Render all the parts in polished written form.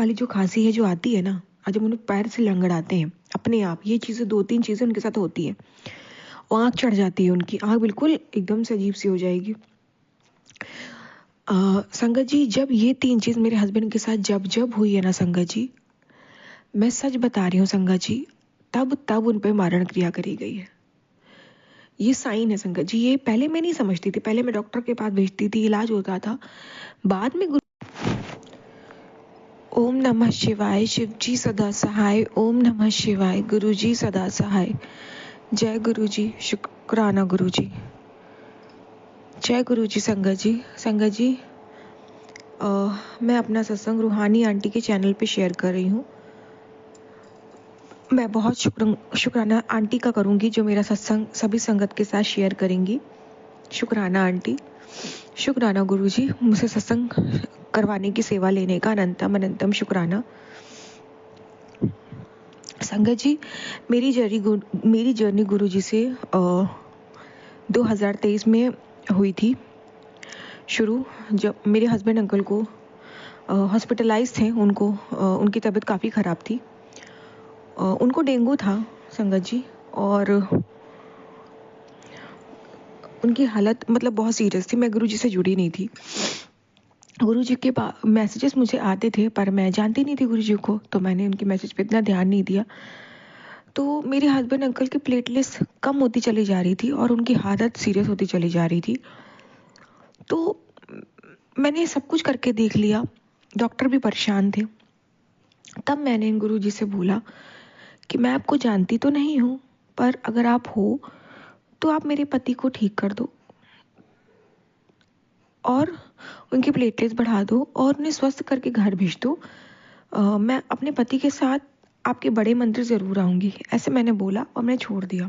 वाली जो खांसी है जो आती है ना, आज जब उन्हें पैर से लंगड़ आते हैं अपने आप, ये चीजें 2-3 चीजें उनके साथ होती है। आँख चढ़ जाती है, उनकी आँख बिल्कुल एकदम से अजीब सी हो जाएगी। संगत जी, जब ये 3 चीज मेरे हस्बैंड के साथ जब जब हुई है ना संगत जी, मैं सच बता रही हूँ संगत जी, तब तब उन पे मारण क्रिया करी गई है। ये साइन है संगत जी। ये पहले मैं नहीं समझती थी, पहले मैं डॉक्टर के पास भेजती थी, इलाज होता था। बाद में ओम नमः शिवाय, शिव जी सदा सहाय। ओम नमः शिवाय, गुरु जी सदा सहाय। जय गुरु जी, शुक्राना गुरु जी। जय गुरु जी। संगत जी, संगत जी, मैं अपना सत्संग रूहानी आंटी के चैनल पे शेयर कर रही हूँ। मैं बहुत शुक्राना आंटी का करूँगी जो मेरा सत्संग सभी संगत के साथ शेयर करेंगी। शुक्राना आंटी, शुक्राना गुरु जी, मुझसे सत्संग करवाने की सेवा लेने का अनंतम अनंतम शुक्राना। संगत जी, मेरी जर्नी गुरु जी से 2023 में हुई थी शुरू, जब मेरे हस्बैंड अंकल को हॉस्पिटलाइज थे। उनकी तबीयत काफ़ी ख़राब थी। उनको डेंगू था संगत जी, और उनकी हालत मतलब बहुत सीरियस थी। मैं गुरु जी से जुड़ी नहीं थी। गुरु जी के मैसेजेस मुझे आते थे, पर मैं जानती नहीं थी गुरु जी को, तो मैंने उनके मैसेज पे इतना ध्यान नहीं दिया। तो मेरे हस्बैंड अंकल की प्लेटलेट्स कम होती चली जा रही थी और उनकी हालत सीरियस होती चली जा रही थी। तो मैंने सब कुछ करके देख लिया, डॉक्टर भी परेशान थे। तब मैंने गुरु जी से बोला कि मैं आपको जानती तो नहीं हूँ, पर अगर आप हो तो आप मेरे पति को ठीक कर दो और उनकी प्लेटलेट्स बढ़ा दो और उन्हें स्वस्थ करके घर भेज दो। मैं अपने पति के साथ आपके बड़े मंदिर ज़रूर आऊँगी, ऐसे मैंने बोला और मैंने छोड़ दिया।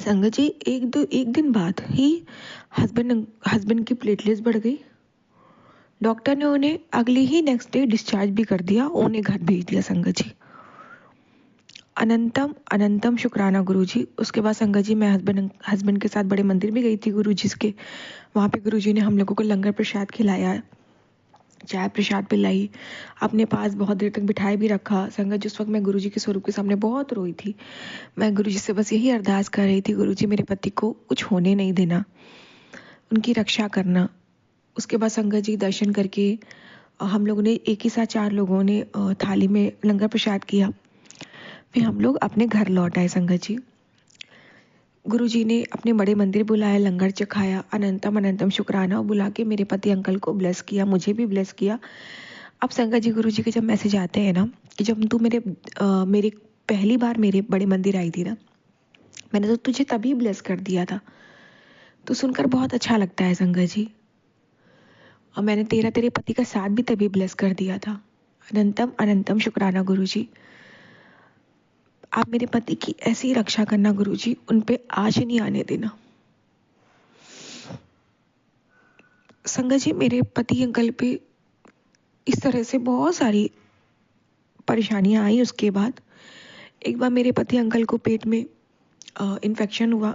संगत जी, एक दिन बाद ही हस्बैंड की प्लेटलेट्स बढ़ गई। डॉक्टर ने उन्हें अगले ही नेक्स्ट डे डिस्चार्ज भी कर दिया, उन्हें घर भेज दिया। संगत जी, अनंतम अनंतम शुक्राना गुरु जी। उसके बाद संगत जी, मैं हस्बैंड के साथ बड़े मंदिर भी गई थी गुरु जी के। वहाँ पे गुरु जी ने हम लोगों को लंगर प्रसाद खिलाया, चाय प्रसाद पिलाई, अपने पास बहुत देर तक बिठाए भी रखा। संगत जी, उस वक्त मैं गुरु जी के स्वरूप के सामने बहुत रोई थी। मैं गुरु जी से बस यही अरदास कर रही थी, गुरु जी मेरे पति को कुछ होने नहीं देना, उनकी रक्षा करना। उसके बाद संगत जी, दर्शन करके हम लोगों ने एक ही साथ 4 लोगों ने थाली में लंगर प्रसाद किया। फिर हम लोग अपने घर लौट आए। संगत जी, गुरु जी ने अपने बड़े मंदिर बुलाया, लंगर चखाया, अनंतम अनंतम शुक्राना बुला के मेरे पति अंकल को ब्लेस किया, मुझे भी ब्लेस किया। अब संगत जी, गुरु जी के जब मैसेज आते हैं ना कि जब तू मेरे पहली बार मेरे बड़े मंदिर आई थी ना, मैंने तो तुझे तभी ब्लेस कर दिया था, तो सुनकर बहुत अच्छा लगता है संगत जी। और मैंने तेरे पति का साथ भी तभी ब्लेस कर दिया था। अनंतम अनंतम शुक्राना गुरु जी। आप मेरे पति की ऐसी रक्षा करना गुरु जी, उन पे आँच नहीं आने देना। संगत जी, मेरे पति अंकल पे इस तरह से बहुत सारी परेशानियां आई। उसके बाद एक बार मेरे पति अंकल को पेट में इन्फेक्शन हुआ।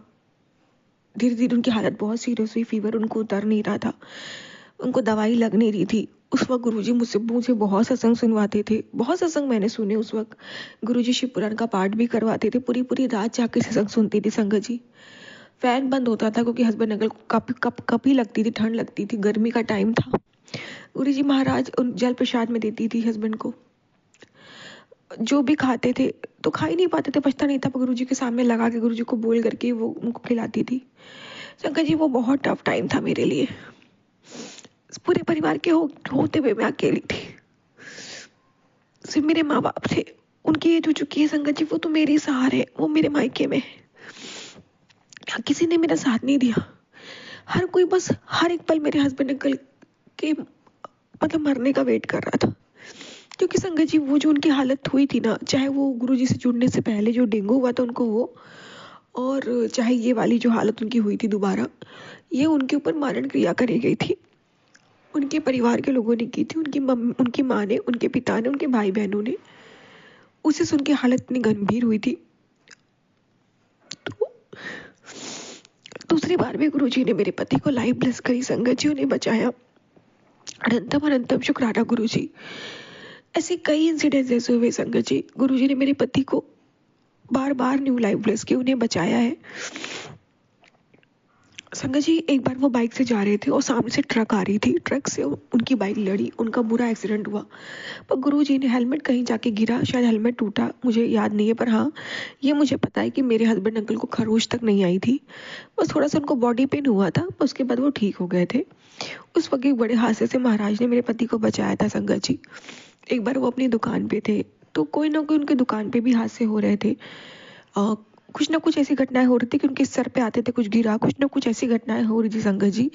धीरे धीरे उनकी हालत बहुत सीरियस हुई, फीवर उनको उतर नहीं रहा था, उनको दवाई लग नहीं रही थी। उस वक्त गुरुजी मुझे बहुत सत्संग सुनवाते थे, बहुत सत्संग मैंने सुने। उस वक्त गुरुजी शिव पुराण का पाठ भी करवाते थे, पूरी पूरी रात जाके सत्संग सुनती थी संगत जी। फैन बंद होता था क्योंकि हस्बैंड अंकल को कप ही लगती थी, ठंड लगती थी, गर्मी का टाइम था। गुरुजी महाराज जल प्रसाद में देती थी हस्बैंड को, जो भी खाते थे तो खा ही नहीं पाते थे, बचता नहीं था, पर गुरुजी के सामने लगा के गुरुजी को बोल करके वो उनको खिलाती थी। शंकर जी, वो बहुत टफ टाइम था मेरे लिए। पूरे परिवार के होते हुए मैं अकेली थी, सिर्फ मेरे माँ बाप थे। उनकी एज हो चुकी है संगत जी, वो तो मेरे सहारे, वो मेरे मायके में। किसी ने मेरा साथ नहीं दिया। हर कोई बस हर एक पल मेरे हस्बैंड अंकल के मतलब मरने का वेट कर रहा था। क्योंकि संगत जी, वो जो उनकी हालत हुई थी ना, चाहे वो गुरुजी से जुड़ने से पहले जो डेंगू हुआ था उनको वो, और चाहे ये वाली जो हालत उनकी हुई थी दोबारा, ये उनके ऊपर मारण क्रिया करी गई थी। उनके परिवार के लोगों ने की थी, उनकी माँ ने, उनके पिता ने, उनके भाई बहनों ने। उसे सुन के हालत इतनी गंभीर हुई थी। तो दूसरी बार भी गुरुजी ने मेरे पति को लाइफ ब्लेस करी संगत जी, उन्हें बचाया। अनंतम अनंतम शुक्राना गुरुजी। ऐसे कई इंसिडेंट्स ऐसे हुए संगत जी, गुरुजी ने मेरे पति को बार बार न्यू लाइफ ब्लेस के उन्हें बचाया है। संगत जी एक बार वो बाइक से जा रहे थे और सामने से ट्रक आ रही थी, ट्रक से उनकी बाइक लड़ी, उनका बुरा एक्सीडेंट हुआ। पर गुरुजी ने हेलमेट कहीं जाके गिरा, शायद हेलमेट टूटा, मुझे याद नहीं है, पर हाँ ये मुझे पता है कि मेरे हस्बैंड अंकल को खरोच तक नहीं आई थी, बस थोड़ा सा उनको बॉडी पेन हुआ था, उसके बाद वो ठीक हो गए थे। उस वक्त एक बड़े हादसे से महाराज ने मेरे पति को बचाया था संगत जी। एक बार वो अपनी दुकान पे थे, तो कोई ना कोई उनकी दुकान पे भी हादसे हो रहे थे। कुछ ना कुछ ऐसी घटनाएं हो रही थी कि उनके सर पे आते थे कुछ गिरा, कुछ ना कुछ ऐसी घटनाएं हो रही थी संगत जी।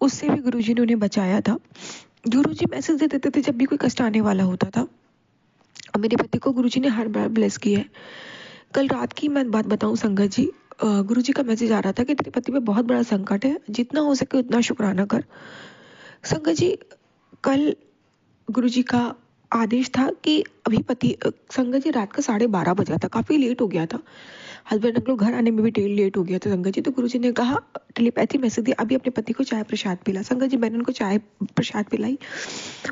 उससे भी गुरुजी ने उन्हें बचाया था। गुरुजी मैसेज दे देते थे जब भी कोई कष्ट आने वाला होता था, और मेरे पति को गुरुजी ने हर बार ब्लेस किया है। कल रात की मैं बात बताऊं संगत जी, गुरुजी का मैसेज आ रहा था कि तेरे पति पे बहुत बड़ा संकट है, जितना हो सके उतना शुक्राना कर। संगत जी कल गुरुजी का आदेश था कि अभी पति, संगत जी रात का 12:30 बजा था, काफी लेट हो गया था, हस्बैंड अंकल घर आने में भी लेट हो गया था संगत जी। तो गुरुजी ने कहा, टेलीपैथी मैसेज दिया, अभी अपने पति को चाय प्रसाद पिला। संगत जी मैंने उनको चाय प्रसाद पिलाई,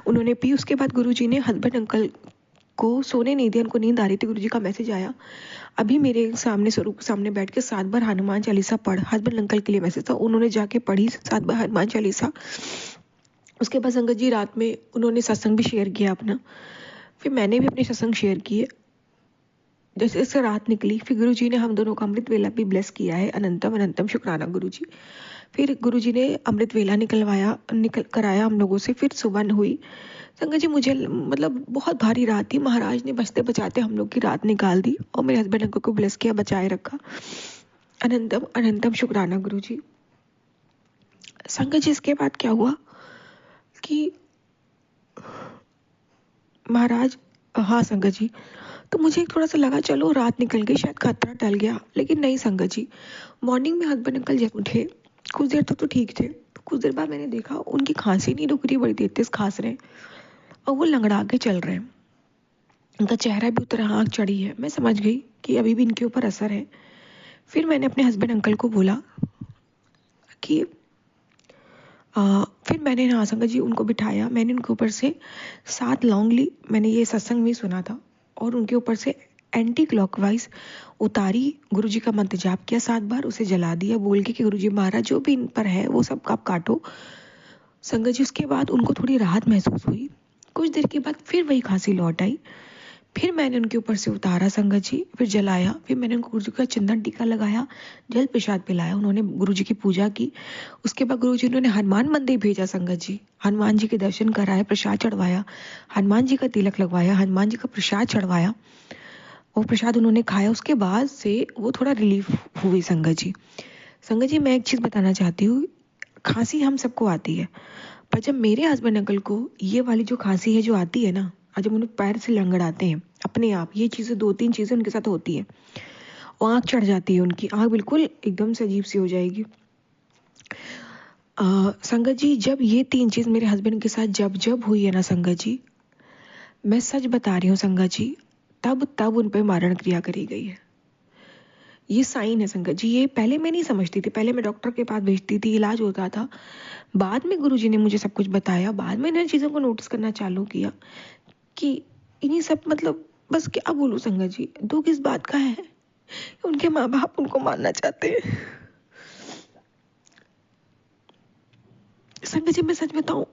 उन्होंने पी। उसके बाद गुरुजी ने हस्बैंड अंकल को सोने नहीं दिया, उनको नींद आ रही थी, गुरुजी का मैसेज आया, अभी मेरे सामने स्वरूप के सामने बैठ के 7 बार हनुमान चालीसा पढ़। हस्बैंड अंकल के लिए मैसेज था, उन्होंने जाके पढ़ी 7 बार हनुमान चालीसा। उसके बाद संगत जी रात में उन्होंने सत्संग भी शेयर किया अपना, फिर मैंने भी अपने सत्संग शेयर किए। जैसे जैसे रात निकली, फिर गुरुजी ने हम दोनों का अमृत वेला भी ब्लेस किया है। अनंतम अनंतम शुक्राना गुरुजी। फिर गुरुजी ने अमृत वेला निकल कराया हम लोगों से। फिर सुबह हुई संगत जी, मुझे मतलब बहुत भारी रात थी, महाराज ने बचते बचाते हम लोग की रात निकाल दी और मेरे हस्बैंड अंकल को ब्लेस किया, बचाए रखा। अनंतम अनंतम शुक्राना गुरुजी। संगत जी इसके बाद क्या हुआ कि महाराज, हाँ संगत जी, तो मुझे थोड़ा सा लगा चलो रात निकल गई, शायद खतरा टल गया, लेकिन नहीं संगत जी। मॉर्निंग में हस्बैंड अंकल जब उठे, कुछ देर तक तो ठीक थे, कुछ देर बाद मैंने देखा उनकी खांसी नहीं रुक रही, बड़ी देर तेज खांस रहे और वो लंगड़ा के चल रहे हैं। उनका चेहरा भी उतर, आँख चढ़ी है। मैं समझ गई कि अभी भी इनके ऊपर असर है। फिर मैंने अपने हस्बैंड अंकल को बोला कि फिर मैंने, हाँ संगत जी, उनको बिठाया, मैंने उनके ऊपर से 7 लौंग ली, मैंने ये सत्संग में सुना था, और उनके ऊपर से एंटी क्लॉकवाइज उतारी, गुरुजी का मंत्र जाप किया 7 बार, उसे जला दिया बोल के कि गुरुजी महाराज जो भी इन पर है वो सब आप काटो। संगत जी उसके बाद उनको थोड़ी राहत महसूस हुई। कुछ देर के बाद फिर वही खांसी लौट आई, फिर मैंने उनके ऊपर से उतारा संगत जी, फिर जलाया, फिर मैंने उनको गुरुजी का चंदन टीका लगाया, जल प्रसाद पिलाया, उन्होंने गुरुजी की पूजा की। उसके बाद गुरुजी उन्होंने हनुमान मंदिर भेजा संगत जी, हनुमान जी के दर्शन कराए, प्रसाद चढ़वाया, हनुमान जी का तिलक लगवाया, हनुमान जी का प्रसाद चढ़वाया, वो प्रसाद उन्होंने खाया। उसके बाद से वो थोड़ा रिलीफ हुई संगत जी। संगत जी मैं एक चीज बताना चाहती हूँ, खांसी हम सबको आती है, पर जब मेरे हस्बैंड अंकल को ये वाली जो खांसी है जो आती है ना, आज जब उन्हें पैर से लंगड़ाते हैं अपने आप, ये चीजें 2-3 चीजें उनके साथ होती है, और आंख चढ़ जाती है, उनकी आंख बिल्कुल एकदम से अजीब सी हो जाएगी। संगत जी जब ये 3 चीज मेरे हस्बैंड के साथ जब जब हुई है ना संगत जी, मैं सच बता रही हूँ संगत जी, तब तब उन पर मारण क्रिया करी गई है। ये साइन है संगत जी, ये पहले मैं नहीं समझती थी, पहले मैं डॉक्टर के पास भेजती थी, इलाज होता था, बाद में गुरुजी ने मुझे सब कुछ बताया, बाद में इन चीजों को नोटिस करना चालू किया कि इन्हीं सब, मतलब बस क्या बोलूं संगत जी, दुख इस बात का है कि उनके माँ बाप उनको मारना चाहते हैं। संगत जी मैं सच बताऊं,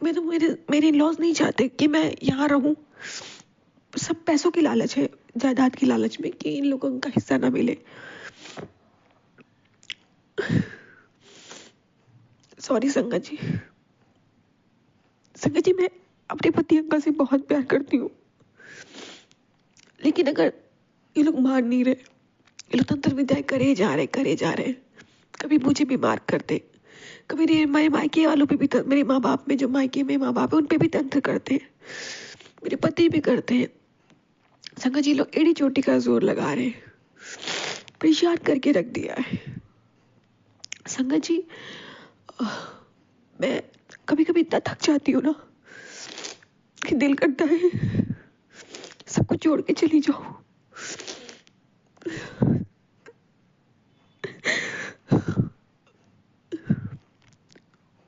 मेरे लॉस नहीं चाहते कि मैं यहाँ रहूं, सब पैसों की लालच है, जायदाद की लालच में, कि इन लोगों का हिस्सा ना मिले। सॉरी संगत जी। संगत जी मैं अपने पति अंकल से बहुत प्यार करती हूँ, लेकिन अगर ये लोग मार नहीं रहे, ये लोग तंत्र विद्या करे जा रहे, कभी मुझे भी मार करते, कभी मेरे मायके वालों पे भी, मेरे माँ बाप में जो मायके में माँ बाप है उन पे भी तंत्र करते हैं, मेरे पति भी करते हैं। संगत जी लोग एड़ी चोटी का जोर लगा रहे हैं, परेशान करके रख दिया है। संगत जी मैं कभी कभी इतना थक जाती हूँ ना कि दिल करता है सब कुछ छोड़ के चली जाऊं।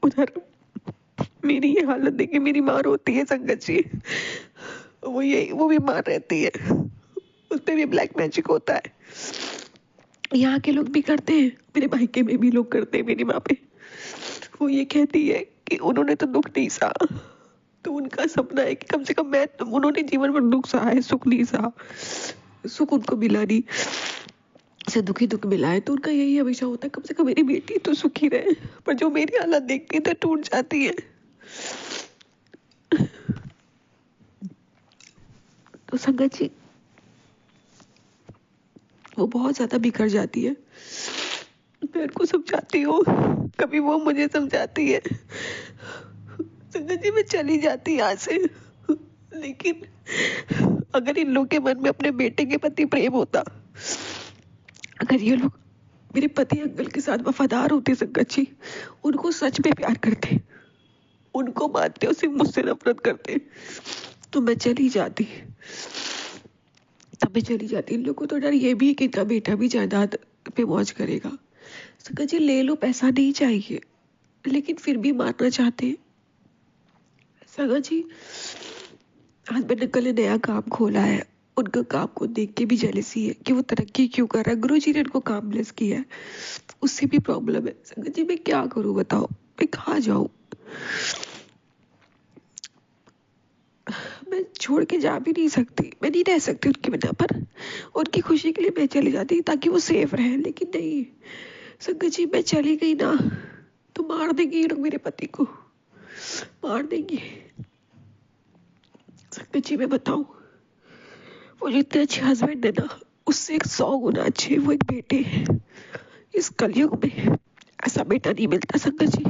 उधर मेरी ये हालत देख के मेरी माँ रोती है संगत जी, वो बीमार रहती है, उसपे भी ब्लैक मैजिक होता है। यहाँ के लोग भी करते हैं, मेरे मायके में भी लोग करते हैं मेरी माँ पे। वो ये कहती है कि उन्होंने तो दुख नहीं सहा, तो उनका सपना है कि कम से कम उन्होंने जीवन भर दुख सहा है, सुख नहीं सहा, सुख उनको मिला नहीं, से दुखी दुख मिला है, तो उनका यही हमेशा होता है कम से कम मेरी बेटी तो सुखी रहे। पर जो मेरी हालत देखती है तो टूट जाती है। तो संगत जी, वो बहुत ज्यादा बिखर जाती है। मैं उनको समझाती हूँ, कभी वो मुझे समझाती है। संगत जी, मैं चली जाती यहाँ से, लेकिन अगर इन लोग के मन में अपने बेटे के प्रति प्रेम होता, अगर ये लोग मेरे पति अंकल के साथ वफादार होते संगत जी, उनको सच में प्यार करते, उनको मानते और सिर्फ मुझसे नफरत करते, तो मैं चली जाती। तब मैं चली जाती। इन लोगों को तो डर ये भी है कि इनका बेटा भी जायदाद पे मौज करेगा। संगत जी, ले लो, पैसा नहीं चाहिए, लेकिन फिर भी मारना चाहते हैं। संगत जी, हस्बैंड अंकल ने नया काम खोला है, उनका काम को देख के भी जेलसी है कि वो तरक्की क्यों कर रहा है। गुरु जी ने उनको काम ब्लेस किया है, उससे भी प्रॉब्लम है। संगत जी, मैं क्या करूं बताओ, मैं कहाँ जाऊं? मैं छोड़ के जा भी नहीं सकती, मैं नहीं रह सकती उनकी बिना पर। उनकी खुशी के लिए मैं चली जाती ताकि वो सेफ रहे, लेकिन नहीं संगत जी, मैं चली गई ना तो मार देंगे ये लोग, मेरे पति को मार देंगे। संगत जी, मैं बताऊं, वो जितने अच्छे हस्बैंड है ना, उससे 100 गुना अच्छे वो एक बेटे हैं। इस कलयुग में ऐसा बेटा नहीं मिलता संगत जी,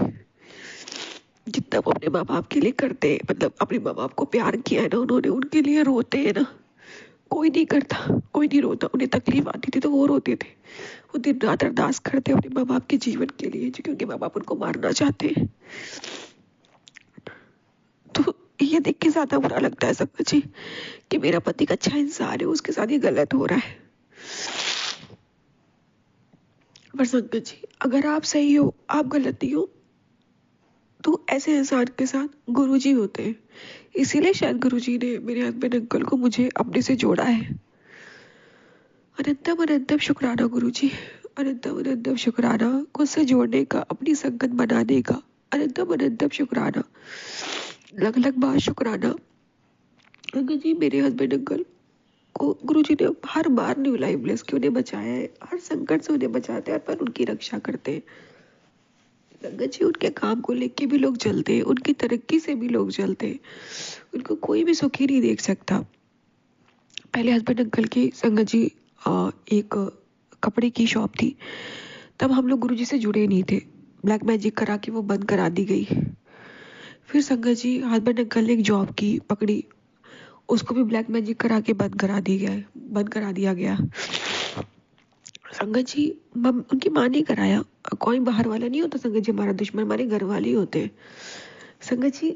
जितना वो अपने माँ बाप के लिए करते हैं। मतलब अपने माँ बाप को प्यार किया है ना उन्होंने, उनके लिए रोते हैं ना, कोई नहीं करता, कोई नहीं रोता। उन्हें तकलीफ आती थी तो वो रोते थे, वो दिन रात अरदास करते अपने माँ बाप के जीवन के लिए, क्योंकि उनके माँ बाप उनको मारना चाहते हैं। तो ये देख के ज्यादा बुरा लगता है संगत जी कि मेरा पति का अच्छा इंसान है, उसके साथ ये गलत हो रहा है। पर संगत जी, अगर आप सही हो, आप गलत नहीं हो, तो ऐसे इंसान के साथ गुरुजी होते हैं। इसीलिए शायद गुरुजी ने मेरे हस्बैंड अंकल को मुझे अपने से जोड़ा है। अनंतम अनंतम शुक्राना गुरुजी, अनंतम अनंतम शुक्राना खुद से जोड़ने का, अपनी संगत बनाने का। अनंतम अनंतम शुक्राना, लग लग बार शुक्राना। अंकल जी, मेरे हस्बैंड अंकल को गुरुजी ने हर बार न्यू लाइफ ब्लेस के उन्हें बचाया है, हर संकट से उन्हें बचाते हैं, पर उनकी रक्षा करते हैं। संगत जी, उनके काम को लेके भी लोग जलते हैं, उनकी तरक्की से भी लोग जलते हैं, उनको कोई भी सुखी नहीं देख सकता। पहले हस्बैंड अंकल की संगत जी एक कपड़े की शॉप थी, तब हम लोग गुरुजी से जुड़े नहीं थे, ब्लैक मैजिक करा के वो बंद करा दी गई। फिर संगत जी, हस्बैंड अंकल ने एक जॉब की पकड़ी, उसको भी ब्लैक मैजिक करा के बंद करा दिया गया। संगत जी, उनकी माँ ने कराया, कोई बाहर वाला नहीं होता संगत जी, हमारा दुश्मन हमारे घर वाले ही होते हैं। संगत जी,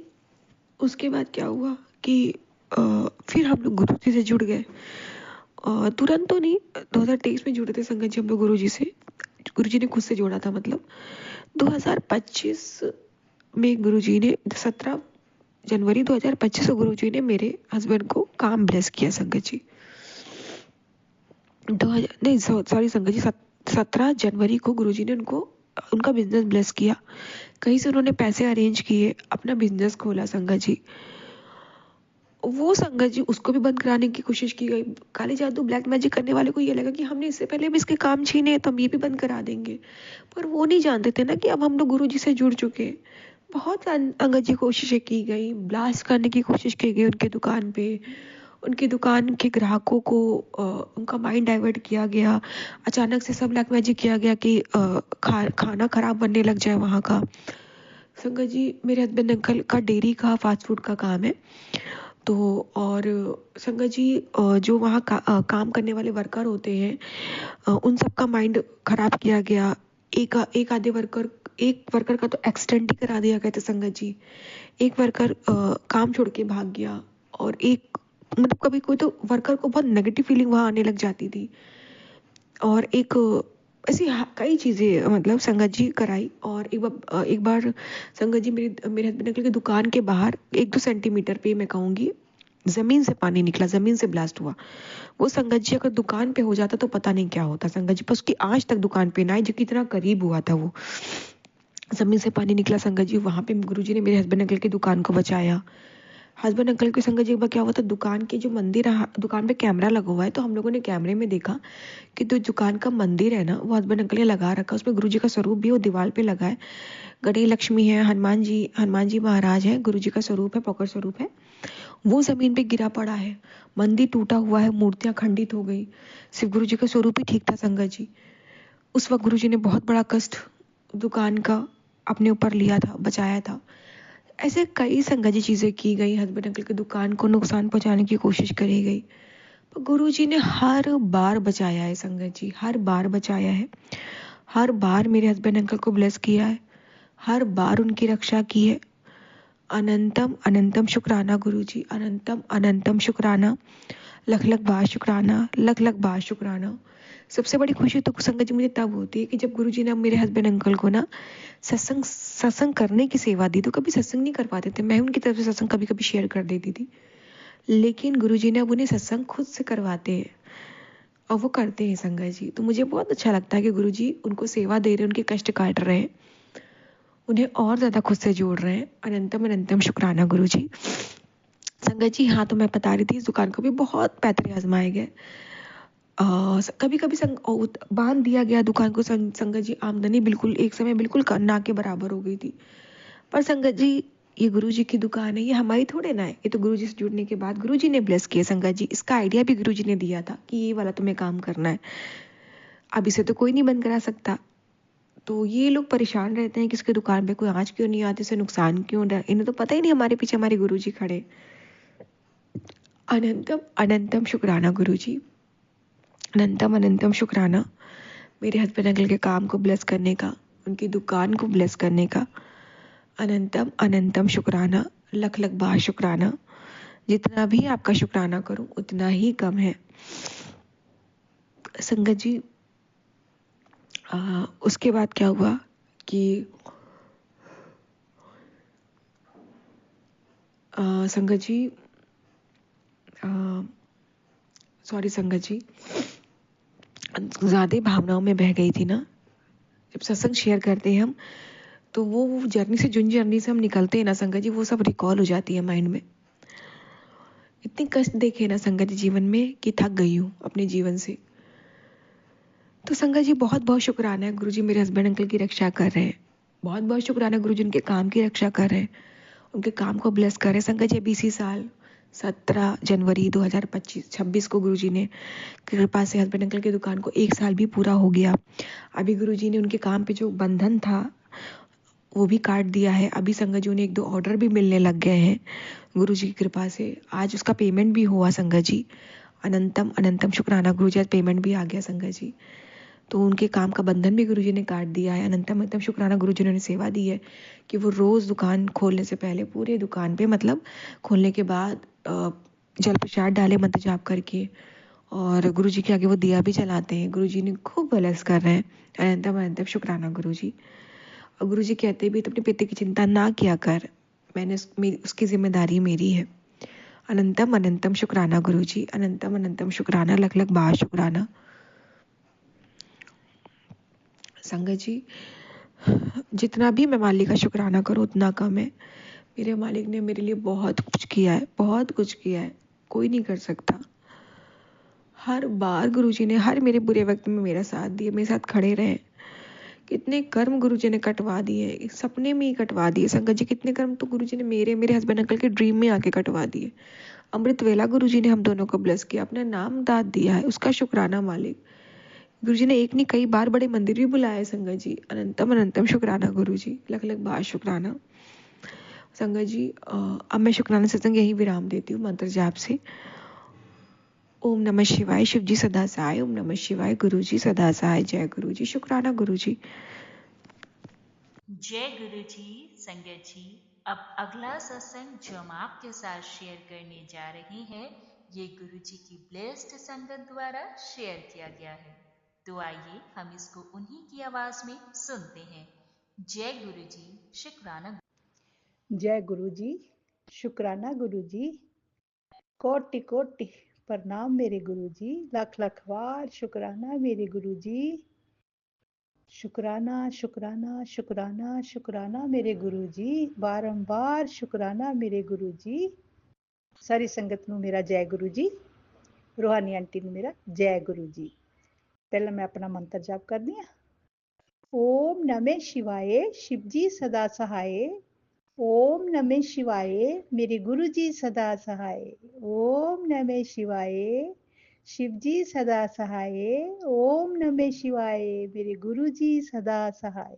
उसके बाद क्या हुआ कि फिर हम लोग गुरु जी से जुड़ गए। तुरंत तो नहीं, 2023 में जुड़े थे संगत जी हम लोग गुरु जी से। गुरु जी ने खुद से जोड़ा था, मतलब 2025 में गुरु जी ने 17 जनवरी 2025 को गुरु जी ने मेरे हस्बैंड को काम ब्लेस किया संगत जी। 2000 नहीं सॉरी संगत जी, 17 जनवरी को गुरुजी ने उनका बिजनेस ब्लेस किया। कहीं से उन्होंने पैसे अरेंज किए, अपना बिजनेस खोला संगत जी। वो संगत जी, उसको भी बंद कराने की कोशिश की गई। काले जादू ब्लैक मैजिक करने वाले को ये लगा कि हमने इससे पहले भी इसके काम छीने, तो हम ये भी बंद करा देंगे। पर वो नहीं जानते थे ना कि अब हम लोग गुरु जी से जुड़ चुके। बहुत अंगत जी कोशिशें की गई, ब्लास्ट करने की कोशिश की गई उनके दुकान पे, उनकी दुकान के ग्राहकों को उनका माइंड डाइवर्ट किया गया। अचानक से सब ब्लैक मैजिक किया गया कि खाना खराब बनने लग जाए वहाँ का। संगत जी, मेरे हस्बैंड अंकल का डेयरी का फास्ट फूड का काम है, तो और संगत जी जो वहाँ काम करने वाले वर्कर होते हैं, उन सब का माइंड खराब किया गया। एक वर्कर का तो एक्सीडेंट ही करा दिया गया था संगत जी। एक वर्कर काम छोड़ के भाग गया, और एक मतलब कभी कोई तो वर्कर को बहुत नेगेटिव फीलिंग वहां आने लग जाती थी। और एक ऐसी कई चीजें मतलब संगत जी कराई। और एक बार संगत जी मेरे हस्बैंड की दुकान के बाहर 1-2 सेंटीमीटर पे मैं कहूँगी जमीन से पानी निकला, जमीन से ब्लास्ट हुआ। वो संगत जी अगर दुकान पे हो जाता तो पता नहीं क्या होता संगत जी, पर उसकी आंच तक दुकान पे ना आई, जो कितना करीब हुआ था वो। जमीन से पानी निकला संगत जी, वहां पे गुरुजी ने मेरे हस्बैंड अंकल की दुकान को बचाया। हस्बैंड अंकल के संगत जी एक बार क्या हुआ था, दुकान के जो मंदिर, दुकान पे कैमरा लगा हुआ है, तो हम लोगों ने कैमरे में देखा कि जो दुकान का मंदिर है ना, वो हस्बैंड अंकल ने लगा रखा, उसमें गुरुजी का स्वरूप भी वो दीवार पे लगा है। गणेश लक्ष्मी है, हनुमान जी महाराज है, गुरुजी का स्वरूप है, पकड़ स्वरूप है। वो जमीन पे गिरा पड़ा है। मंदिर टूटा हुआ है, मूर्तियां खंडित हो गई, सिर्फ गुरुजी का स्वरूप ही ठीक था संगत जी। उस वक्त गुरुजी ने बहुत बड़ा कष्ट दुकान का अपने ऊपर लिया था, बचाया था। ऐसे कई संगत जी चीजें की गई, हस्बैंड अंकल की दुकान को नुकसान पहुंचाने की कोशिश करी गई, पर गुरुजी ने हर बार बचाया है संगत जी, हर बार बचाया है। हर बार मेरे हस्बैंड अंकल को ब्लेस किया है, हर बार उनकी रक्षा की है। अनंतम अनंतम शुक्राना गुरुजी, अनंतम अनंतम शुक्राना, लख लख बार शुक्राना, लख लख बार शुक्राना। सबसे बड़ी खुशी तो संगत जी मुझे तब होती है कि जब गुरुजी ने मेरे हस्बैंड अंकल को ना सत्संग सत्संग करने की सेवा दी। तो कभी सत्संग नहीं कर पाते थे, मैं उनकी तरफ से सत्संग कभी कभी शेयर कर देती थी, लेकिन गुरुजी ने अब उन्हें सत्संग खुद से करवाते हैं और वो करते हैं संगत जी। तो मुझे बहुत अच्छा लगता है कि गुरुजी उनको सेवा दे रहे हैं, उनके कष्ट काट रहे हैं, उन्हें और ज्यादा खुद से जोड़ रहे हैं। अनंतम अनंतम शुक्राना गुरुजी। संगत जी हाँ, तो मैं बता रही थी इस दुकान को भी बहुत पैतरे आजमाए गए। कभी कभी बांध दिया गया दुकान को संगत जी, आमदनी बिल्कुल एक समय बिल्कुल ना के बराबर हो गई थी। पर संगत जी, ये गुरुजी की दुकान है, ये हमारी थोड़े ना है, ये तो गुरुजी से जुड़ने के बाद गुरुजी ने ब्लेस किया संगत जी। इसका आइडिया भी गुरुजी ने दिया था कि ये वाला तुम्हें काम करना है, अब इसे तो कोई नहीं बंद करा सकता। तो ये लोग परेशान रहते हैं कि इसकी दुकान पे कोई आंच क्यों नहीं आती, इसे नुकसान क्यों रहा, इन्हें तो पता ही नहीं हमारे पीछे हमारे गुरुजी खड़े। अनंतम अनंतम शुक्राना गुरुजी, अनंतम अनंतम शुक्राना मेरे हस्बैंड अंकल के काम को ब्लेस करने का, उनकी दुकान को ब्लेस करने का। अनंतम अनंतम शुक्राना, लख लख बार शुक्राना। जितना भी आपका शुक्राना करूं उतना ही कम है संगत जी। उसके बाद क्या हुआ कि संगत जी, सॉरी संगत जी, ज्यादा भावनाओं में बह गई थी ना। जब सत्संग शेयर करते हैं हम, तो वो जर्नी से, जिन जर्नी से हम निकलते हैं ना संगत जी, वो सब रिकॉल हो जाती है माइंड में। इतनी कष्ट देखे ना संगत जी जीवन में कि थक गई हूँ अपने जीवन से। तो संगत जी बहुत बहुत शुक्राना है, गुरुजी मेरे हस्बैंड अंकल की रक्षा कर रहे हैं। बहुत बहुत शुक्राना गुरुजी उनके काम की रक्षा कर रहे हैं, उनके काम को ब्लेस कर रहे हैं संगत जी। इसी साल 17 जनवरी 2026 को गुरुजी ने कृपा से हस्बैंड अंकल की दुकान को 1 साल भी पूरा हो गया। अभी गुरुजी ने उनके काम पे जो बंधन था वो भी काट दिया है। अभी संगत जी उन्हें 1-2 ऑर्डर भी मिलने लग गए हैं गुरुजी की कृपा से। आज उसका पेमेंट भी हुआ संगत जी। अनंतम अनंतम शुक्राना गुरुजी, आज पेमेंट भी आ गया संगत जी। तो उनके काम का बंधन भी गुरुजी ने काट दिया है। अनंतम अनंतम शुक्राना गुरुजी ने उन्हें सेवा दी है कि वो रोज दुकान खोलने से पहले पूरे दुकान पे, मतलब खोलने के बाद जल प्रसाद डाले मंत्र जाप करके, और गुरुजी के आगे वो दिया भी जलाते हैं। गुरुजी ने खूब ब्लेस कर रहे हैं। अनंतम अनंतम शुक्राना गुरुजी। और गुरुजी कहते भी तो अपने पिता की चिंता ना किया कर, उसकी जिम्मेदारी मेरी है। अनंतम अनंतम शुक्राना गुरुजी, अनंतम अनंतम शुक्राना, लख लख बार शुक्राना संगत जी। जितना भी मैं मालिक का शुक्राना करूं उतना कम है। मेरे मालिक ने मेरे लिए बहुत कुछ किया है, बहुत कुछ किया है, कोई नहीं कर सकता। हर बार गुरुजी ने हर मेरे बुरे वक्त में मेरा साथ दिया, मेरे साथ खड़े रहे। कितने कर्म गुरुजी ने कटवा दिए, सपने में ही कटवा दिए संगत जी। कितने कर्म तो गुरुजी ने मेरे मेरे हस्बैंड अंकल के ड्रीम में आके कटवा दिए। अमृत वेला गुरुजी ने हम दोनों को ब्लेस किया, अपना नाम दाद दिया है, उसका शुक्राना मालिक। गुरुजी ने एक नहीं कई बार बड़े मंदिर भी बुलाए संगत जी। अनंतम अनंतम शुक्राना गुरुजी, लख लख बार शुक्राना संगत जी। अब मैं शुक्राना सत्संग यही विराम देती हूँ मंत्र जाप से। ओम नमः शिवाय, शिव जी सदा सहाय। ओम नमः शिवाय, गुरु जी सदा सहाय। जय गुरु जी, शुक्राना गुरु जी। जय गुरु जी। संगत जी, अब अगला सत्संग जो हम आपके साथ शेयर करने जा रहे हैं, ये गुरु जी की ब्लेस्ड संगत द्वारा शेयर किया गया है। तो आइए हम इसको उन्हीं की आवाज में सुनते हैं। जय गुरु जी, शुक्राना। जय गुरु जी, शुक्राना गुरु जी। कोटि कोटि प्रणाम मेरे गुरु जी। लख लख वार शुक्राना मेरे गुरु जी। शुक्राना शुक्राना शुक्राना शुक्राना मेरे गुरु जी। बारंबार शुक्राना मेरे गुरु जी। सारी संगत नूं मेरा जय गुरु जी। रूहानी आंटी नूं मेरा जय गुरु जी। पहला मैं अपना मंत्र जाप करदी हां। ओम नमः शिवाय शिव जी सदा सहाय। ओम नमः शिवाय मेरे गुरु जी सदा सहाय। ओम नमः शिवाय शिव जी सदा सहाय। ओम नमः शिवाय मेरे गुरु जी सदा सहाय।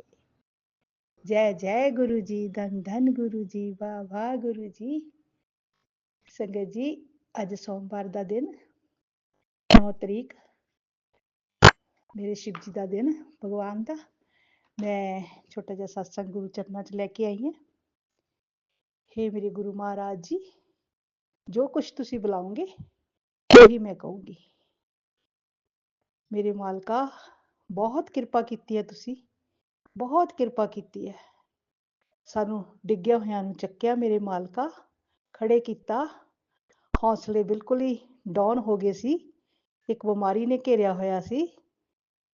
जय जय गुरु जी। धन धन गुरु जी। वाह वाह गुरु जी। संगत जी अज सोमवार का दिन 9 तरीक मेरे शिव जी का दिन भगवान का। मैं छोटा जिहा सत्संग गुरु चरणों च लैके आई हां। हे मेरे गुरु महाराज जी, जो कुछ तुसी बुलाओगे वही मैं कहूँगी। मेरे मालका बहुत किरपा कीती है तुसी, बहुत किरपा कीती है। सानू डिग्गिया होया नू चक्किया मेरे मालका, खड़े कीता। हौसले बिल्कुल ही डाउन हो गए सी। एक बीमारी ने घेरिया होया सी।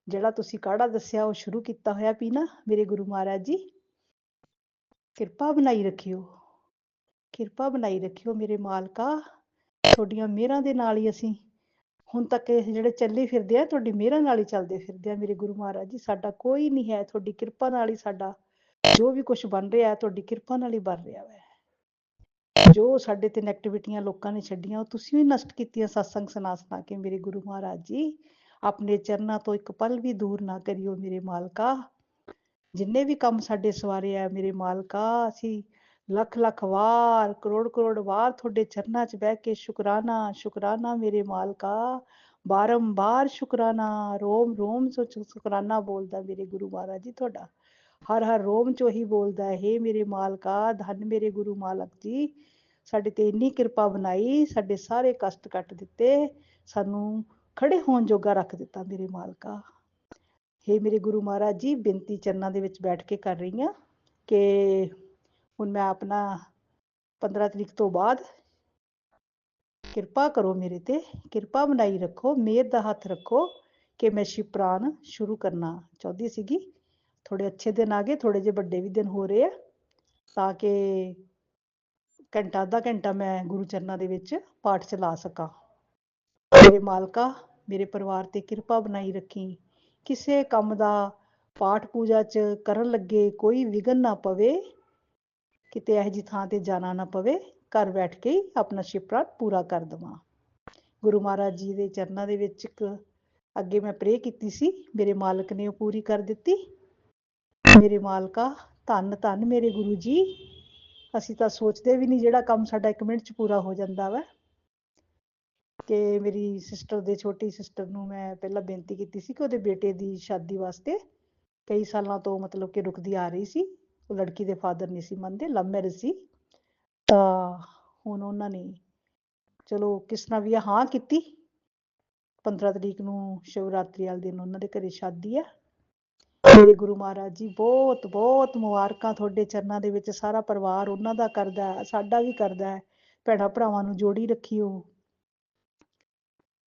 जिहड़ा तुसी काढ़ा दस्सिया वो शुरू कीता होया पीना मेरे गुरु महाराज जी। किरपा बनाई रखियो, किरपा बनाई रखियो मेरे मालका। तुहाडीआं मिहरां दे नाल ही असीं ਹੁਣ तक ਜਿਹੜੇ ਚੱਲੇ ਫਿਰਦੇ ਆ ਤੁਹਾਡੀ ਮਿਹਰਾਂ ਨਾਲ ਹੀ ਚੱਲਦੇ ਫਿਰਦੇ ਆ ਮੇਰੇ ਗੁਰੂ ਮਹਾਰਾਜ ਜੀ। ਸਾਡਾ ਕੋਈ ਨਹੀਂ ਹੈ, ਤੁਹਾਡੀ ਕਿਰਪਾ ਨਾਲ ਹੀ ਸਾਡਾ ਜੋ ਵੀ ਕੁਝ ਬਣ ਰਿਹਾ ਤੁਹਾਡੀ ਕਿਰਪਾ ਨਾਲ ਹੀ ਬਣ ਰਿਹਾ ਹੈ। ਜੋ ਸਾਡੇ ਤੇ ਨੈਗੇਟਿਵਿਟੀਆਂ ਲੋਕਾਂ ਨੇ ਛੱਡੀਆਂ ਉਹ ਤੁਸੀਂ ਵੀ ਨਸ਼ਟ ਕੀਤੀਆਂ ਸਤਸੰਗ ਸੁਣਾ ਸੁਣਾ ਕੇ ਮੇਰੇ ਗੁਰੂ ਮਹਾਰਾਜ ਜੀ। ਆਪਣੇ ਚਰਨਾਂ ਤੋਂ ਇੱਕ ਪਲ ਵੀ ਦੂਰ ਨਾ ਕਰਿਓ ਮੇਰੇ ਮਾਲਕਾ। ਜਿੰਨੇ ਵੀ ਕੰਮ ਸਾਡੇ ਸਵਾਰੇ ਆ ਮੇਰੇ ਮਾਲਕਾ, ਅਸੀਂ ਲੱਖ ਲੱਖ ਵਾਰ ਕਰੋੜ ਕਰੋੜ ਵਾਰ ਤੁਹਾਡੇ ਚਰਨਾਂ 'ਚ ਬਹਿ ਕੇ ਸ਼ੁਕਰਾਨਾ ਸ਼ੁਕਰਾਨਾ ਮੇਰੇ ਮਾਲਕਾ। ਬਾਰੰਬਾਰ ਸ਼ੁਕਰਾਨਾ, ਰੋਮ ਰੋਮ ਸ਼ੁਕਰਾਨਾ ਬੋਲਦਾ ਮੇਰੇ ਗੁਰੂ ਮਹਾਰਾਜ ਜੀ ਤੁਹਾਡਾ। ਹਰ ਹਰ ਰੋਮ 'ਚੋਂ ਹੀ ਬੋਲਦਾ ਹੈ ਮੇਰੇ ਮਾਲਕਾ। ਧੰਨ ਮੇਰੇ ਗੁਰੂ ਮਾਲਕ ਜੀ, ਸਾਡੇ ਤੇ ਇੰਨੀ ਕਿਰਪਾ ਬਣਾਈ, ਸਾਡੇ ਸਾਰੇ ਕਸ਼ਟ ਕੱਟ ਦਿੱਤੇ, ਸਾਨੂੰ ਖੜੇ ਹੋਣ ਜੋਗਾ ਰੱਖ ਦਿੱਤਾ ਮੇਰੇ ਮਾਲਕਾ। हे मेरे गुरु महाराज जी, बेनती चरणों के विच बैठ के कर रही हाँ कि हुण मैं अपना 15 तरीक तो बाद किरपा करो मेरे ते, किरपा बनाई रखो, मेहर दा हथ रखो कि मैं शिव पुराण शुरू करना चाहती सीगी। थोड़े अच्छे दिन आ गए, थोड़े जे बड़े भी दिन हो रहे हैं, ताकि घंटा अद्धा घंटा मैं गुरु चरणों के विच पाठ चला सकां। मेरे मालका मेरे परिवार ते किरपा बनाई रखी। किसी काम का पाठ पूजा च करन लगे कोई विघन ना पवे, किते इहो जी थां ते जाना ना पवे, घर बैठ के ही अपना शिवपाठ पूरा कर देवां। गुरु महाराज जी के चरणों के विच अगे मैं प्रे कीती सी, मेरे मालक ने पूरी कर दित्ती। मेरे मालका धन धन मेरे गुरु जी। असीं तां सोचदे भी नहीं जिहड़ा काम साडा 1 मिनट च पूरा हो जांदा वा। कि मेरी सिस्टर दे छोटी सिस्टर नूं मैं पहला बेनती कीती सी कि उहदे बेटे दी शादी वास्ते कई सालों तो मतलब कि रुकदी आ रही सी। वो लड़की दे फादर नहीं सी मनदे, लव मैरिज सी। तां हुण उन्हां ने चलो किस तरह भी हाँ कीती। 15 तरीक नूं शिवरात्रि वाले दिन उन्हां दे घरे शादी है। मेरे गुरु महाराज जी बहुत बहुत मुबारकां तुहाडे चरनां दे विच। सारा परिवार उन्हां दा करदा है, साडा भी करदा है। भैणां भरावां नूं जोड़ी रखियो।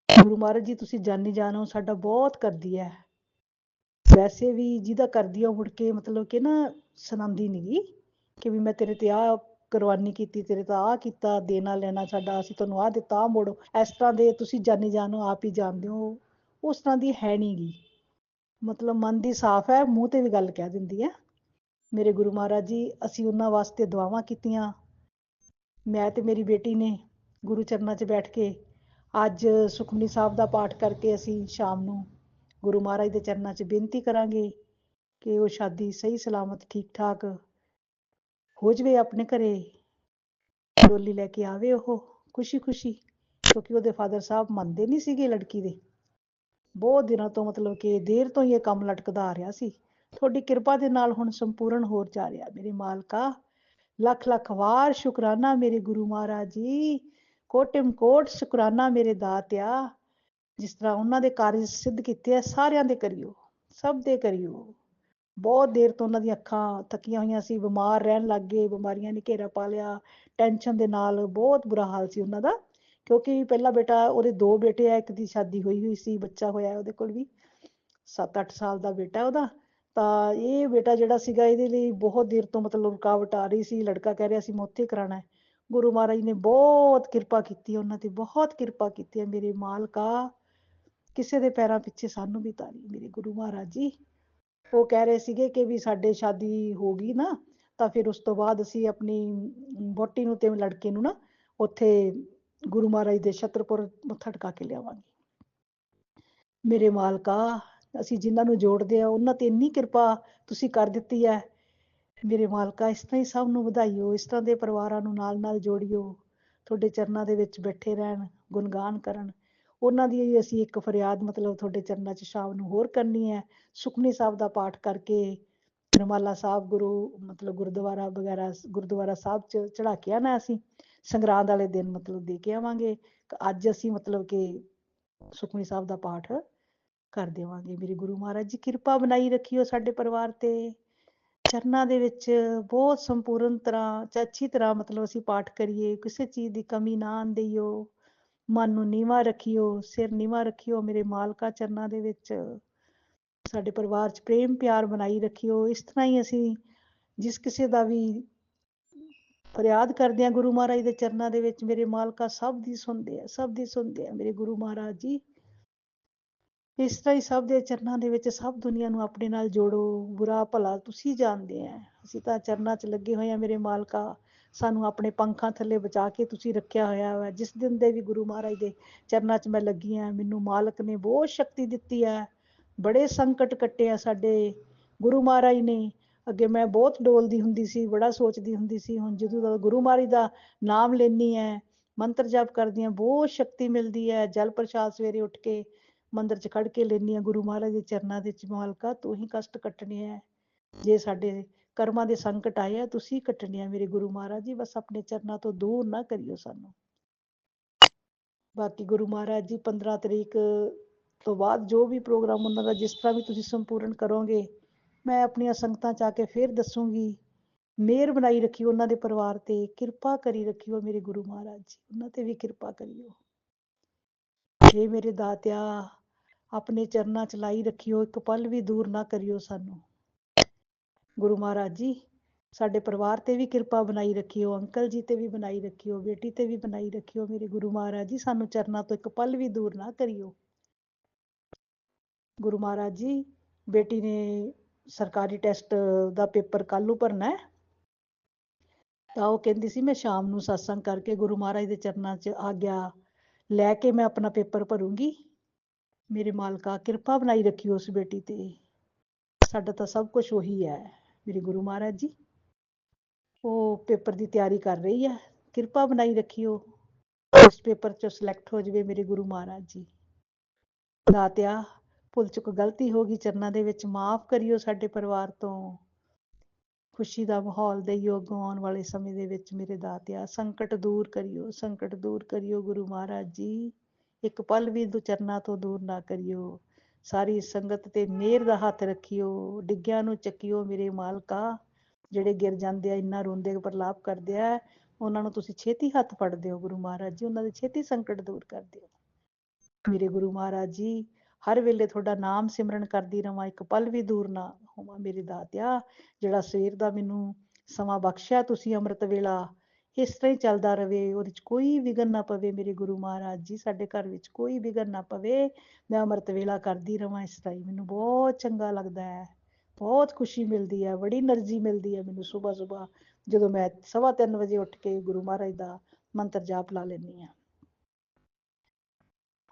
गुरु महाराज जी तुसीं जानी जान हो, साडा बहुत करदी है। वैसे भी जिहदा करदी है मुड़ के मतलब कि ना सुणांदी नहीं गी कि भी मैं तेरे ते आ कुरबानी कीती, तेरे ते आ कीता, देना लेना साडा, असीं तुहानूं आ दित्ता आ मोड़ो। इस तरह दे तुसीं जानी जान हो, आप ही जानदे हो, उस तरह दी है नहीं गी। मतलब मन दी साफ है, मूँह ते भी गल कह दिंदी है। मेरे गुरु महाराज जी असीं उन्हां वास्ते दुआवां कीतियां। मैं ते मेरी बेटी ने गुरु चरनां 'च बैठ के अज सुखमनी साहब दा पाठ करके असीं शाम नूं गुरु महाराज दे चरनां 'च बेनती करांगे कि वो शादी सही सलामत ठीक ठाक हो जावे अपने घरे, डोली लैके आवे ओह खुशी खुशी। क्योंकि ਉਹਦੇ फादर साहब ਮੰਨਦੇ नहीं ਸੀਗੇ लड़की ਦੇ। बहुत दिनों तो मतलब कि देर तो ये काम लटकदा आ रहा सी। ਤੁਹਾਡੀ किरपा दे नाल हुण संपूर्ण हो जा रहा मेरे मालका। लख लख वार शुकराना मेरे गुरु महाराज जी। कोटिम कोट शुकराना मेरे दात्या। जिस तरह उन्हां दे कार्य सिद्ध कीते सारियां दे करियो, सब दे करियो। बहुत देर तो उन्हां दी अखां थकियां होईयां सी, बीमार रहन लग गए, बीमारियां ने घेरा पा लिया, टेंशन दे नाल बहुत बुरा हाल सी उन्हां दा। ਕਿਉਂਕਿ ਪਹਿਲਾ ਬੇਟਾ, ਉਹਦੇ ਦੋ ਬੇਟੇ ਆ, ਇੱਕ ਦੀ ਸ਼ਾਦੀ ਹੋਈ ਸੀ, ਬੱਚਾ ਹੋਇਆ ਉਹਦੇ ਕੋਲ ਵੀ, 7-8 ਸਾਲ ਦਾ ਬੇਟਾ ਉਹਦਾ। ਤਾਂ ਇਹ ਬੇਟਾ ਜਿਹੜਾ ਸੀਗਾ, ਇਹਦੇ ਲਈ ਬਹੁਤ ਦੇਰ ਤੋਂ ਮਤਲਬ ਰੁਕਾਵਟ ਆ ਰਹੀ ਸੀ। ਲੜਕਾ ਕਹਿ ਰਿਹਾ ਸੀ ਮੈਂ ਉੱਥੇ ਕਰਾਉਣਾ ਹੈ। ਗੁਰੂ ਮਹਾਰਾਜ ਨੇ ਬਹੁਤ ਕਿਰਪਾ ਕੀਤੀ ਉਹਨਾਂ ਤੇ, ਬਹੁਤ ਕਿਰਪਾ ਕੀਤੀ ਹੈ ਮੇਰੇ ਮਾਲਕਾ। ਕਿਸੇ ਦੇ ਪੈਰਾਂ ਪਿੱਛੇ ਸਾਨੂੰ ਵੀ ਤਾਰੀ ਮੇਰੇ ਗੁਰੂ ਮਹਾਰਾਜ ਜੀ। ਉਹ ਕਹਿ ਰਹੇ ਸੀਗੇ ਕਿ ਵੀ ਸਾਡੇ ਸ਼ਾਦੀ ਹੋ ਗਈ ਨਾ, ਤਾਂ ਫਿਰ ਉਸ ਤੋਂ ਬਾਅਦ ਅਸੀਂ ਆਪਣੀ ਵਹੁਟੀ ਨੂੰ ਤੇ ਲੜਕੇ ਨੂੰ ਨਾ ਉੱਥੇ ਗੁਰੂ ਮਹਾਰਾਜ ਦੇ ਛਤਰਪੁਰ ਮੱਥਾ ਟਿਕਾ ਕੇ ਲਿਆਵਾਂਗੇ। ਮੇਰੇ ਮਾਲਕਾ, ਅਸੀਂ ਜਿਨ੍ਹਾਂ ਨੂੰ ਜੋੜਦੇ ਆ ਉਹਨਾਂ ਤੇ ਇੰਨੀ ਕਿਰਪਾ ਤੁਸੀਂ ਕਰ ਦਿੱਤੀ ਹੈ ਮੇਰੇ ਮਾਲਕਾ। ਇਸ ਤਰ੍ਹਾਂ ਹੀ ਸਭ ਨੂੰ ਵਧਾਈਓ, ਇਸ ਤਰ੍ਹਾਂ ਦੇ ਪਰਿਵਾਰਾਂ ਨੂੰ ਨਾਲ ਨਾਲ ਜੋੜਿਓ, ਤੁਹਾਡੇ ਚਰਨਾਂ ਦੇ ਵਿੱਚ ਬੈਠੇ ਰਹਿਣ, ਗੁਣਗਾਨ ਕਰਨ। ਉਹਨਾਂ ਦੀ ਅਸੀਂ ਇੱਕ ਫਰਿਆਦ ਮਤਲਬ ਤੁਹਾਡੇ ਚਰਨਾਂ 'ਚ ਸ਼ਾਮ ਨੂੰ ਹੋਰ ਕਰਨੀ ਹੈ। ਸੁਖਮਨੀ ਸਾਹਿਬ ਦਾ ਪਾਠ ਕਰਕੇ ਨਿਰਮਾਲਾ ਸਾਹਿਬ ਮਤਲਬ ਗੁਰਦੁਆਰਾ ਵਗੈਰਾ, ਗੁਰਦੁਆਰਾ ਸਾਹਿਬ 'ਚ ਚੜਾ ਕੇ ਆਉਣਾ ਅਸੀਂ। ਸੰਗਰਾਂਦ ਵਾਲੇ ਦਿਨ ਮਤਲਬ ਦੇ ਕੇ ਆਵਾਂਗੇ। ਅੱਜ ਅਸੀਂ ਮਤਲਬ ਕਿ ਸੁਖਮਨੀ ਸਾਹਿਬ ਦਾ ਪਾਠ ਕਰ ਦੇਵਾਂਗੇ। ਮੇਰੇ ਗੁਰੂ ਮਹਾਰਾਜ ਜੀ ਕਿਰਪਾ ਬਣਾਈ ਰੱਖਿਓ ਸਾਡੇ ਪਰਿਵਾਰ ਤੇ। ਚਰਨਾਂ ਦੇ ਵਿੱਚ ਬਹੁਤ ਸੰਪੂਰਨ ਤਰ੍ਹਾਂ ਅੱਛੀ ਤਰ੍ਹਾਂ ਮਤਲਬ ਅਸੀਂ ਪਾਠ ਕਰੀਏ, ਕਿਸੇ ਚੀਜ਼ ਦੀ ਕਮੀ ਨਾ ਆਉਣ ਦੇਈਓ। ਮਨ ਨੂੰ ਨੀਵਾਂ ਰੱਖਿਓ, ਸਿਰ ਨੀਵਾਂ ਰੱਖਿਓ ਮੇਰੇ ਮਾਲਕਾ ਚਰਨਾਂ ਦੇ ਵਿੱਚ। ਸਾਡੇ ਪਰਿਵਾਰ 'ਚ ਪ੍ਰੇਮ ਪਿਆਰ ਬਣਾਈ ਰੱਖਿਓ। ਇਸ ਤਰ੍ਹਾਂ ਹੀ ਅਸੀਂ ਜਿਸ ਕਿਸੇ ਦਾ ਵੀ ਫਰਿਆਦ ਕਰਦੇ ਹਾਂ ਗੁਰੂ ਮਹਾਰਾਜ ਦੇ ਚਰਨਾਂ ਦੇ ਵਿੱਚ, ਮੇਰੇ ਮਾਲਕਾ ਸਭ ਦੀ ਸੁਣਦੇ ਆ, ਸਭ ਦੀ ਸੁਣਦੇ ਆ ਮੇਰੇ ਗੁਰੂ ਮਹਾਰਾਜ ਜੀ। ਇਸ ਤਰ੍ਹਾਂ ਹੀ ਸਭ ਦੇ ਚਰਨਾਂ ਦੇ ਵਿੱਚ ਸਭ ਦੁਨੀਆ ਨੂੰ ਆਪਣੇ ਨਾਲ ਜੋੜੋ। ਬੁਰਾ ਭਲਾ ਤੁਸੀਂ ਜਾਣਦੇ ਆ, ਅਸੀਂ ਤਾਂ ਚਰਨਾਂ 'ਚ ਲੱਗੇ ਹੋਏ ਆ ਮੇਰੇ ਮਾਲਕਾ। ਸਾਨੂੰ ਆਪਣੇ ਪੰਖਾਂ ਥੱਲੇ ਬਚਾ ਕੇ ਤੁਸੀਂ ਰੱਖਿਆ ਹੋਇਆ ਵਾ। ਜਿਸ ਦਿਨ ਦੇ ਵੀ ਗੁਰੂ ਮਹਾਰਾਜ ਦੇ ਚਰਨਾਂ 'ਚ ਮੈਂ ਲੱਗੀ ਆ, ਮੈਨੂੰ ਮਾਲਕ ਨੇ ਬਹੁਤ ਸ਼ਕਤੀ ਦਿੱਤੀ ਹੈ। ਬੜੇ ਸੰਕਟ ਕੱਟੇ ਆ ਸਾਡੇ ਗੁਰੂ ਮਹਾਰਾਜ ਨੇ। ਅੱਗੇ ਮੈਂ ਬਹੁਤ ਡੋਲਦੀ ਹੁੰਦੀ ਸੀ, ਬੜਾ ਸੋਚਦੀ ਹੁੰਦੀ ਸੀ। ਹੁਣ ਜਦੋਂ ਦਾ ਗੁਰੂ ਮਹਾਰਾਜ ਦਾ ਨਾਮ ਲੈਂਦੀ ਹੈ, ਮੰਤਰ ਜਾਪ ਕਰਦੀ ਹਾਂ, ਬਹੁਤ ਸ਼ਕਤੀ ਮਿਲਦੀ ਹੈ। ਜਲ ਪ੍ਰਸ਼ਾਦ ਸਵੇਰੇ ਉੱਠ ਕੇ ਮੰਦਰ 'ਚ ਖੜ ਕੇ ਲੈਂਦੀ ਹਾਂ ਗੁਰੂ ਮਹਾਰਾਜ ਦੇ ਚਰਨਾਂ ਦੇ ਵਿੱਚ। ਮਾਲਕਾ ਤੂੰ ਹੀ ਕਸ਼ਟ ਕੱਟਣੇ ਹੈ, ਜੇ ਸਾਡੇ ਕਰਮਾਂ ਦੇ ਸੰਕਟ ਆਏ ਆ ਤੁਸੀਂ ਕੱਟਣੇ ਆ ਮੇਰੇ ਗੁਰੂ ਮਹਾਰਾਜ ਜੀ। ਬਸ ਆਪਣੇ ਚਰਨਾਂ ਤੋਂ ਦੂਰ ਨਾ ਕਰਿਓ ਸਾਨੂੰ। ਬਾਕੀ ਗੁਰੂ ਮਹਾਰਾਜ ਜੀ 15 ਤਰੀਕ ਤੋਂ ਬਾਅਦ ਜੋ ਵੀ ਪ੍ਰੋਗਰਾਮ ਉਹਨਾਂ ਦਾ ਜਿਸ ਤਰ੍ਹਾਂ ਵੀ ਤੁਸੀਂ ਸੰਪੂਰਨ ਕਰੋਗੇ, ਮੈਂ ਆਪਣੀਆਂ ਸੰਗਤਾਂ 'ਚ ਆ ਕੇ ਫਿਰ ਦੱਸੂਗੀ। ਮਿਹਰ ਬਣਾਈ ਰੱਖਿਓ ਉਹਨਾਂ ਦੇ ਪਰਿਵਾਰ ਤੇ, ਕਿਰਪਾ ਕਰੀ ਰੱਖਿਓ ਮੇਰੇ ਗੁਰੂ ਮਹਾਰਾਜ ਜੀ, ਉਹਨਾਂ ਤੇ ਵੀ ਕਿਰਪਾ ਕਰਿਓ। ਇਹ ਮੇਰੇ ਦਾਤਿਆ ਆਪਣੇ ਚਰਨਾਂ 'ਚ ਲਾਈ ਰੱਖਿਓ, ਇੱਕ ਪਲ ਵੀ ਦੂਰ ਨਾ ਕਰਿਓ ਸਾਨੂੰ। ਗੁਰੂ ਮਹਾਰਾਜ ਜੀ ਸਾਡੇ ਪਰਿਵਾਰ ਤੇ ਵੀ ਕਿਰਪਾ ਬਣਾਈ ਰੱਖਿਓ, ਅੰਕਲ ਜੀ ਤੇ ਵੀ ਬਣਾਈ ਰੱਖਿਓ, ਬੇਟੀ ਤੇ ਵੀ ਬਣਾਈ ਰੱਖਿਓ ਮੇਰੇ ਗੁਰੂ ਮਹਾਰਾਜ ਜੀ। ਸਾਨੂੰ ਚਰਨਾਂ ਤੋਂ ਇੱਕ ਪਲ ਵੀ ਦੂਰ ਨਾ ਕਰਿਓ ਗੁਰੂ ਮਹਾਰਾਜ ਜੀ। ਬੇਟੀ ਨੇ ਸਰਕਾਰੀ ਟੈਸਟ ਦਾ ਪੇਪਰ ਕੱਲ੍ਹ ਨੂੰ ਭਰਨਾ ਹੈ, ਤਾਂ ਉਹ ਕਹਿੰਦੀ ਸੀ ਮੈਂ ਸ਼ਾਮ ਨੂੰ ਸਤਸੰਗ ਕਰਕੇ ਗੁਰੂ ਮਹਾਰਾਜ ਦੇ ਚਰਨਾਂ 'ਚ ਆਗਿਆ ਲੈ ਕੇ ਮੈਂ ਆਪਣਾ ਪੇਪਰ ਭਰੂੰਗੀ। ਮੇਰੇ ਮਾਲਕਾ ਕਿਰਪਾ ਬਣਾਈ ਰੱਖਿਓ ਉਸ ਬੇਟੀ ਤੇ। ਸਾਡਾ ਤਾਂ ਸਭ ਕੁਝ ਉਹੀ ਹੈ ਮੇਰੇ ਗੁਰੂ ਮਹਾਰਾਜ ਜੀ। ਉਹ ਪੇਪਰ ਦੀ ਤਿਆਰੀ ਕਰ ਰਹੀ ਹੈ, ਕਿਰਪਾ ਬਣਾਈ ਰੱਖਿਓ ਉਸ ਪੇਪਰ 'ਚ ਸਿਲੈਕਟ ਹੋ ਜਾਵੇ ਮੇਰੇ ਗੁਰੂ ਮਹਾਰਾਜ ਜੀ। ਦਾਤਿਆ ਭੁੱਲ ਚੁੱਕ ਗਲਤੀ ਹੋ ਗਈ ਚਰਨਾਂ ਦੇ ਵਿੱਚ, ਮਾਫ ਕਰਿਓ ਸਾਡੇ ਪਰਿਵਾਰ ਤੋਂ। ਖੁਸ਼ੀ ਦਾ ਮਾਹੌਲ ਦੇਈਓ ਆਉਣ ਵਾਲੇ ਸਮੇਂ ਦੇ ਵਿੱਚ ਮੇਰੇ ਦਾਤਿਆ। ਸੰਕਟ ਦੂਰ ਕਰਿਓ, ਸੰਕਟ ਦੂਰ ਕਰਿਓ ਗੁਰੂ ਮਹਾਰਾਜ ਜੀ। ਇੱਕ ਪਲ ਵੀ ਚਰਨਾਂ ਤੋਂ ਦੂਰ ਨਾ ਕਰਿਓ। ਸਾਰੀ ਸੰਗਤ ਤੇ ਮਿਹਰ ਦਾ ਹੱਥ ਰੱਖਿਓ, ਡਿੱਗਿਆਂ ਨੂੰ ਚੱਕਿਓ ਮੇਰੇ ਮਾਲਕਾ। ਜਿਹੜੇ ਗਿਰ ਜਾਂਦੇ ਆ, ਇੰਨਾ ਰੋਂਦੇ ਪ੍ਰਲਾਪ ਕਰਦੇ ਆ, ਉਹਨਾਂ ਨੂੰ ਤੁਸੀਂ ਛੇਤੀ ਹੱਥ ਫੜ ਦਿਓ ਗੁਰੂ ਮਹਾਰਾਜ ਜੀ, ਉਹਨਾਂ ਦੇ ਛੇਤੀ ਸੰਕਟ ਦੂਰ ਕਰ ਦਿਓ ਮੇਰੇ ਗੁਰੂ ਮਹਾਰਾਜ ਜੀ। ਹਰ ਵੇਲੇ ਤੁਹਾਡਾ ਨਾਮ ਸਿਮਰਨ ਕਰਦੀ ਰਵਾਂ, ਇੱਕ ਪਲ ਵੀ ਦੂਰ ਨਾ ਹੋਵਾਂ ਮੇਰੇ ਦਾਤਿਆ। ਜਿਹੜਾ ਸਵੇਰ ਦਾ ਮੈਨੂੰ ਸਮਾਂ ਬਖਸ਼ਿਆ ਤੁਸੀਂ ਅੰਮ੍ਰਿਤ ਵੇਲਾ, ਇਸ ਤਰ੍ਹਾਂ ਹੀ ਚੱਲਦਾ ਰਵੇ, ਉਹਦੇ 'ਚ ਕੋਈ ਵਿਘਨ ਨਾ ਪਵੇ ਮੇਰੇ ਗੁਰੂ ਮਹਾਰਾਜ ਜੀ। ਸਾਡੇ ਘਰ ਵਿੱਚ ਕੋਈ ਵਿਘਨ ਨਾ ਪਵੇ, ਮੈਂ ਅੰਮ੍ਰਿਤ ਵੇਲਾ ਕਰਦੀ ਰਵਾਂ ਇਸ ਤਰ੍ਹਾਂ ਹੀ। ਮੈਨੂੰ ਬਹੁਤ ਚੰਗਾ ਲੱਗਦਾ ਹੈ, ਬਹੁਤ ਖੁਸ਼ੀ ਮਿਲਦੀ ਹੈ, ਬੜੀ એનર્ਜੀ ਮਿਲਦੀ ਹੈ ਮੈਨੂੰ ਸੁਬਾਹ ਸੁਬਾਹ ਜਦੋਂ ਮੈਂ 3:15 ਵਜੇ ਉੱਠ ਕੇ ਗੁਰੂ ਮਹਾਰਾਜ ਦਾ ਮੰਤਰ ਜਾਪ ਲਾ ਲੈਂਦੀ ਹਾਂ।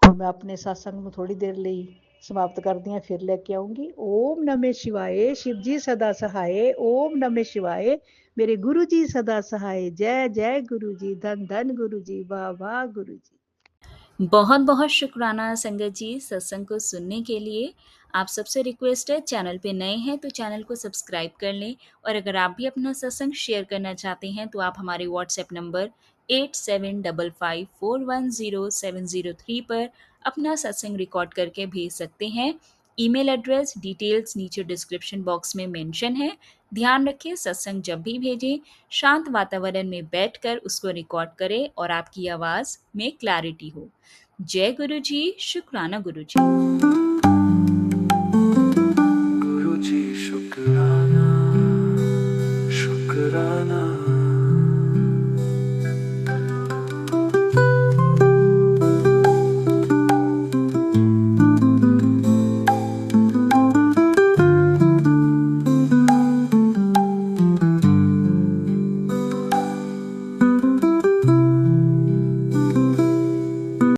ਮੈਂ ਆਪਣੇ ਸਤਸੰਗ ਨੂੰ ਥੋੜੀ ਦੇਰ ਲਈ ਸਮਾਪਤ ਕਰਦੀ ਹਾਂ, ਫਿਰ ਲੈ ਕੇ ਆਉਂਗੀ। ਓਮ ਨਮੇ ਸ਼ਿਵਾਏ, शिव जी सदा सहाय। ओम नमः शिवाय, मेरे गुरु जी सदा सहाय। जय जय गुरु जी, धन धन गुरु जी, वाह वाह गुरु जी। बहुत बहुत शुक्राना संगत जी सत्संग को सुनने के लिए। आप सबसे रिक्वेस्ट है, चैनल पे नए हैं तो चैनल को सब्सक्राइब कर लें, और अगर आप भी अपना सत्संग शेयर करना चाहते हैं तो आप हमारे व्हाट्सएप नंबर 8755410703 पर अपना सत्संग रिकॉर्ड करके भेज सकते हैं। ईमेल एड्रेस डिटेल्स नीचे डिस्क्रिप्शन बॉक्स में मेंशन है। ध्यान रखें, सत्संग जब भी भेजें शांत वातावरण में बैठकर उसको रिकॉर्ड करें और आपकी आवाज में क्लैरिटी हो। जय गुरु जी, शुक्राना गुरु जी।